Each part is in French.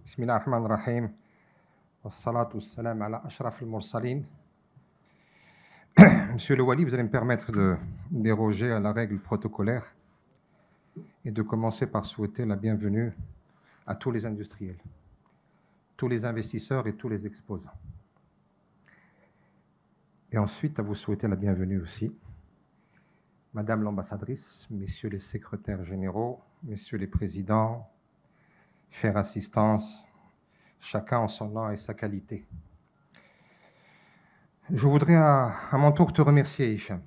Bismillah ar-Rahman ar-Rahim. Wassalatu wassalam ala ashraf al-mursalin. Monsieur le Wali, vous allez me permettre de déroger à la règle protocolaire et de commencer par souhaiter la bienvenue à tous les industriels, tous les investisseurs et tous les exposants. Et ensuite, à vous souhaiter la bienvenue aussi, Madame l'ambassadrice, Messieurs les secrétaires généraux, Messieurs les présidents, chère assistance, chacun en son nom et sa qualité. Je voudrais à mon tour te remercier, Hicham.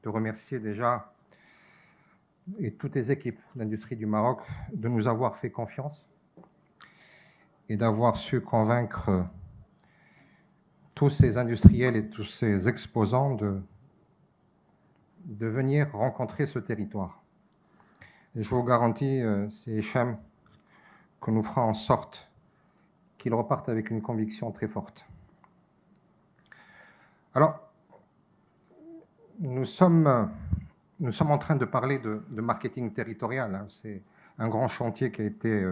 Te remercier déjà et toutes tes équipes d'industrie du Maroc de nous avoir fait confiance et d'avoir su convaincre tous ces industriels et tous ces exposants de venir rencontrer ce territoire. Et je vous garantis, c'est Hicham, que nous ferons en sorte qu'ils repartent avec une conviction très forte. Alors, nous sommes en train de parler de marketing territorial. Hein. C'est un grand chantier qui a été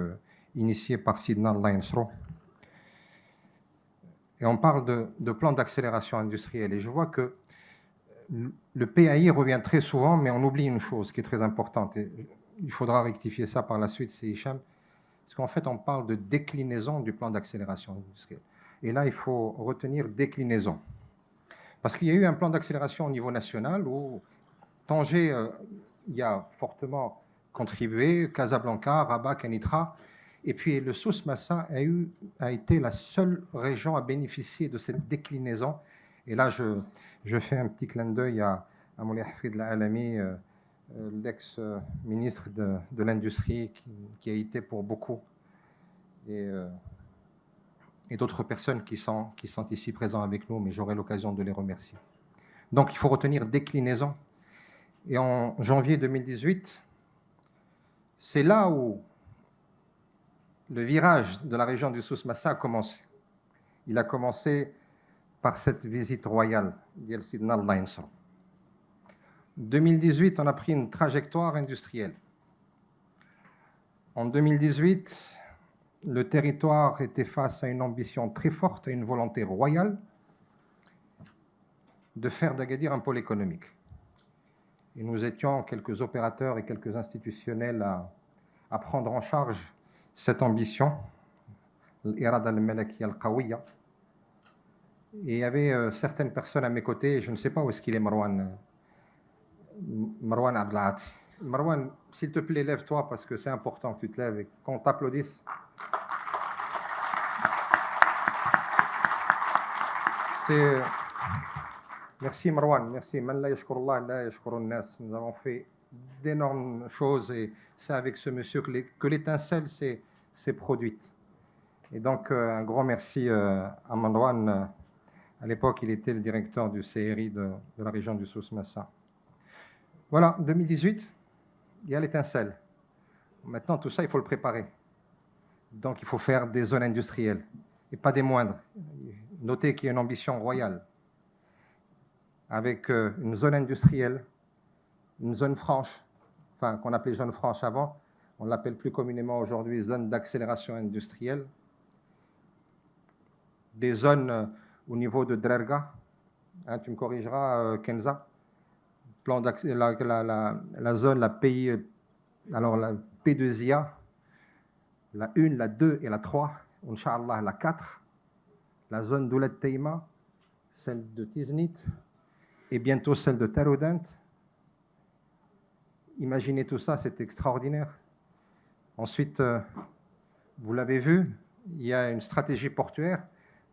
initié par Sidna Allah Yansro. Et on parle de plan d'accélération industrielle. Et je vois que le PAI revient très souvent, mais on oublie une chose qui est très importante. Et il faudra rectifier ça par la suite, c'est Hicham. Parce qu'en fait, on parle de déclinaison du plan d'accélération industrielle. Et là, il faut retenir déclinaison. Parce qu'il y a eu un plan d'accélération au niveau national où Tanger y a fortement contribué, Casablanca, Rabat, Kenitra. Et puis le Souss Massa a été la seule région à bénéficier de cette déclinaison. Et là, je fais un petit clin d'œil à Moulay Hafid Al-Alami, l'ex-ministre de l'Industrie, qui a été pour beaucoup, et d'autres personnes qui sont ici présents avec nous, mais j'aurai l'occasion de les remercier. Donc, il faut retenir déclinaison. Et en janvier 2018, c'est là où le virage de la région du Souss Massa a commencé. Il a commencé par cette visite royale d'El Sidna Allah Yansro. 2018, on a pris une trajectoire industrielle. En 2018, le territoire était face à une ambition très forte, à une volonté royale de faire d'Agadir un pôle économique. Et nous étions quelques opérateurs et quelques institutionnels à prendre en charge cette ambition, l'irada al-malaki al-qawiya. Et il y avait certaines personnes à mes côtés, je ne sais pas où est-ce qu'il est, Marwan Abdelati. Marwan, s'il te plaît, lève-toi parce que c'est important que tu te lèves et qu'on t'applaudisse. Merci Marwan, merci. Nous avons fait d'énormes choses et c'est avec ce monsieur que l'étincelle s'est produite. Et donc, un grand merci à Marwan. À l'époque, il était le directeur du CRI de la région du Souss Massa. Voilà, 2018, il y a l'étincelle. Maintenant, tout ça, il faut le préparer. Donc, il faut faire des zones industrielles, et pas des moindres. Notez qu'il y a une ambition royale, avec une zone industrielle, une zone franche, enfin, qu'on appelait zone franche avant, on l'appelle plus communément aujourd'hui zone d'accélération industrielle, des zones au niveau de Drerga, hein, tu me corrigeras, Kenza, plan la zone, la pays, alors la P2IA, la 1, la 2 et la 3, Inch'Allah la 4, la zone d'Oulad Teima, celle de Tiznit et bientôt celle de Taroudant. Imaginez tout ça, c'est extraordinaire. Ensuite, vous l'avez vu, il y a une stratégie portuaire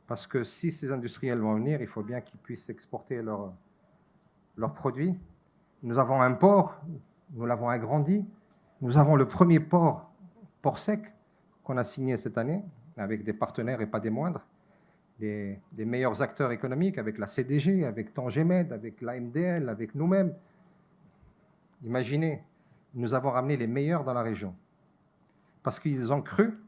parce que si ces industriels vont venir, il faut bien qu'ils puissent exporter leurs produits. Nous avons un port, nous l'avons agrandi. Nous avons le premier port sec qu'on a signé cette année avec des partenaires et pas des moindres, des meilleurs acteurs économiques, avec la CDG, avec Tangemed, avec l'AMDL, avec nous-mêmes. Imaginez, nous avons ramené les meilleurs dans la région parce qu'ils ont cru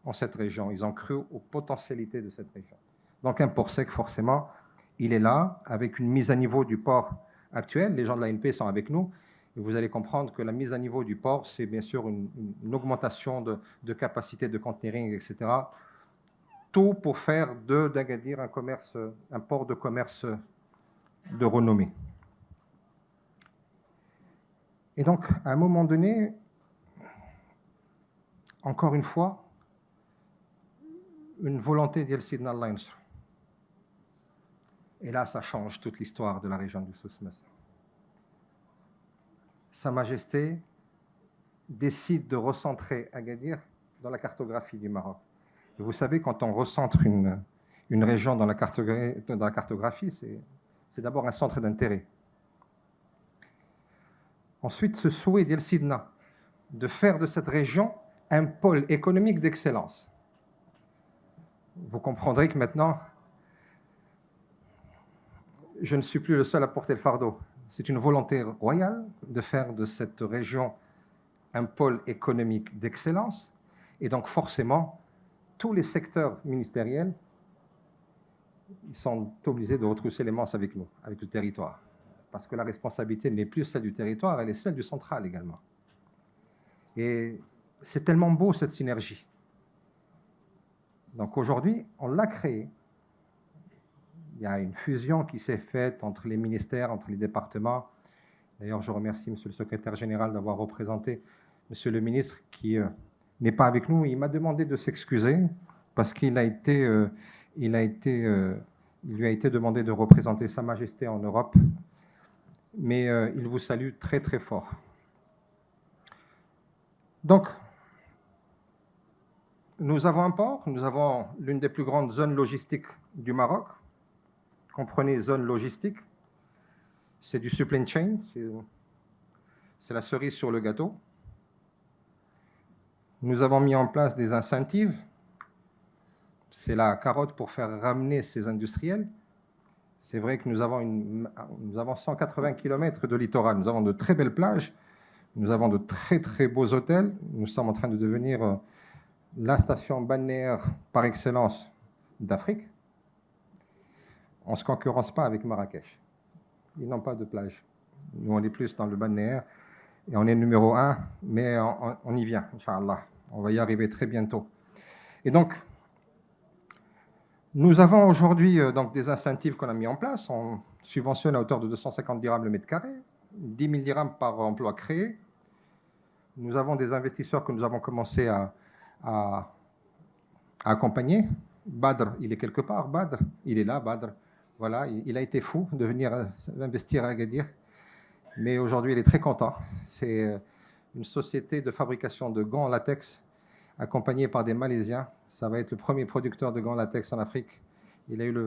en cette région, ils ont cru aux potentialités de cette région. Donc un port sec, forcément, il est là, avec une mise à niveau du port actuel. Les gens de l'ANP sont avec nous. Et vous allez comprendre que la mise à niveau du port, c'est bien sûr une augmentation de capacité de containering, etc. Tout pour faire d'Agadir un port de commerce de renommée. Et donc, à un moment donné, encore une fois, une volonté d'El Sidna Allah Yansur. Et là, ça change toute l'histoire de la région du Souss-Messa. Sa Majesté décide de recentrer Agadir dans la cartographie du Maroc. Et vous savez, quand on recentre une région dans la cartographie, c'est d'abord un centre d'intérêt. Ensuite, ce souhait d'El Sidna de faire de cette région un pôle économique d'excellence. Vous comprendrez que maintenant, je ne suis plus le seul à porter le fardeau. C'est une volonté royale de faire de cette région un pôle économique d'excellence. Et donc, forcément, tous les secteurs ministériels ils sont obligés de retrousser les manches avec nous, avec le territoire. Parce que la responsabilité n'est plus celle du territoire, elle est celle du central également. Et c'est tellement beau, cette synergie. Donc aujourd'hui, on l'a créée. Il y a une fusion qui s'est faite entre les ministères, entre les départements. D'ailleurs, je remercie Monsieur le Secrétaire Général d'avoir représenté Monsieur le Ministre qui n'est pas avec nous. Il m'a demandé de s'excuser parce qu'il lui a été demandé de représenter Sa Majesté en Europe. Mais il vous salue très très fort. Donc, nous avons un port, nous avons l'une des plus grandes zones logistiques du Maroc. Comprenez zone logistique, c'est du supply chain, c'est la cerise sur le gâteau. Nous avons mis en place des incentives, c'est la carotte pour faire ramener ces industriels. C'est vrai que nous avons 180 km de littoral, nous avons de très belles plages, nous avons de très très beaux hôtels, nous sommes en train de devenir la station balnéaire par excellence d'Afrique. On ne se concurrence pas avec Marrakech. Ils n'ont pas de plage. Nous, on est plus dans le balnéaire et on est numéro 1, mais on y vient, Inch'Allah. On va y arriver très bientôt. Et donc, nous avons aujourd'hui des incentives qu'on a mis en place. On subventionne à hauteur de 250 dirhams le mètre carré, 10 000 dirhams par emploi créé. Nous avons des investisseurs que nous avons commencé à accompagner. Badr, il est quelque part. Badr, il est là, Badr. Voilà, il a été fou de venir investir à Agadir. Mais aujourd'hui, il est très content. C'est une société de fabrication de gants en latex accompagné par des Malaisiens. Ça va être le premier producteur de gants latex en Afrique. Il a eu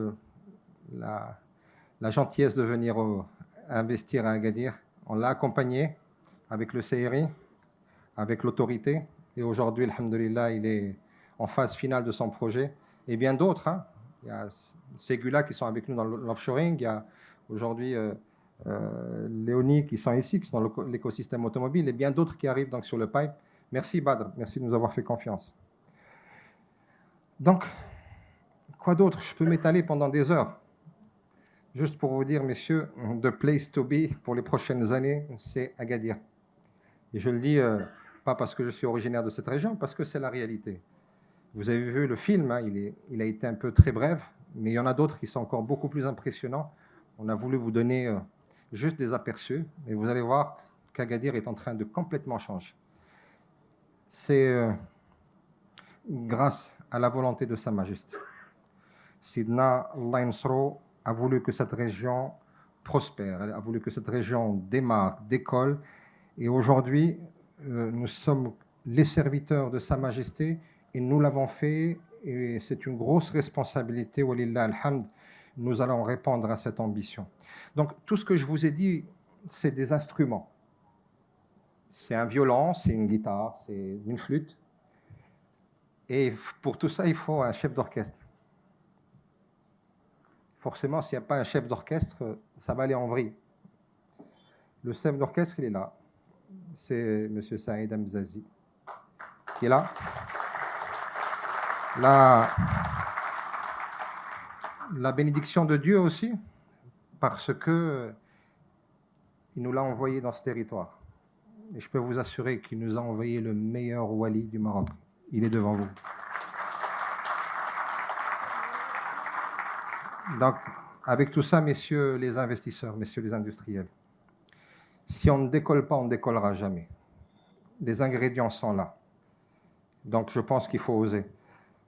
la gentillesse de venir investir à Agadir. On l'a accompagné avec le CRI, avec l'autorité. Et aujourd'hui, alhamdoulilah, il est en phase finale de son projet. Et bien d'autres. Hein. Il y a Ségula qui sont avec nous dans l'offshoring. Il y a aujourd'hui Léonie qui sont ici, qui sont dans l'écosystème automobile. Et bien d'autres qui arrivent donc sur le pipe. Merci Badr, merci de nous avoir fait confiance. Donc, quoi d'autre? Je peux m'étaler pendant des heures. Juste pour vous dire, messieurs, the place to be pour les prochaines années, c'est Agadir. Et je le dis pas parce que je suis originaire de cette région, parce que c'est la réalité. Vous avez vu le film, hein, il a été un peu très bref, mais il y en a d'autres qui sont encore beaucoup plus impressionnants. On a voulu vous donner juste des aperçus, et vous allez voir qu'Agadir est en train de complètement changer. C'est grâce à la volonté de Sa Majesté. Sidna Allah Yansro a voulu que cette région prospère, a voulu que cette région démarre, décolle. Et aujourd'hui, nous sommes les serviteurs de Sa Majesté et nous l'avons fait. Et c'est une grosse responsabilité. Walillah alhamd, nous allons répondre à cette ambition. Donc, tout ce que je vous ai dit, c'est des instruments. C'est un violon, c'est une guitare, c'est une flûte. Et pour tout ça, il faut un chef d'orchestre. Forcément, s'il n'y a pas un chef d'orchestre, ça va aller en vrille. Le chef d'orchestre, il est là. C'est M. Saïd Hamzazi, qui est là. La bénédiction de Dieu aussi, parce que il nous l'a envoyé dans ce territoire. Et je peux vous assurer qu'il nous a envoyé le meilleur wali du Maroc. Il est devant vous. Donc, avec tout ça, messieurs les investisseurs, messieurs les industriels, si on ne décolle pas, on ne décollera jamais. Les ingrédients sont là. Donc, je pense qu'il faut oser.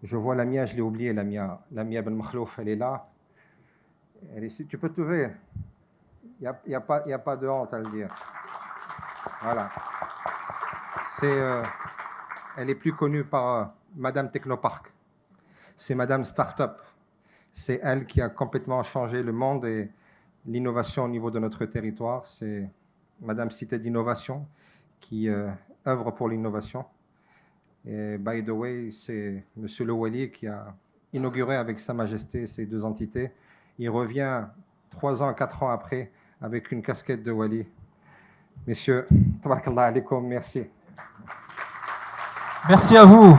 Je vois Lamia, je l'ai oublié, Lamia Ben Makhlouf, elle est là. Tu peux te lever. Il n'y a pas de honte à le dire. Voilà. Elle est plus connue par Madame Technopark. C'est Madame Startup. C'est elle qui a complètement changé le monde et l'innovation au niveau de notre territoire. C'est Madame Cité d'innovation qui œuvre pour l'innovation. Et by the way, c'est Monsieur Le Wali qui a inauguré avec Sa Majesté ces deux entités. Il revient 3 ans, 4 ans après avec une casquette de Wali. Messieurs, tabarakallah alaikum, merci. Merci à vous.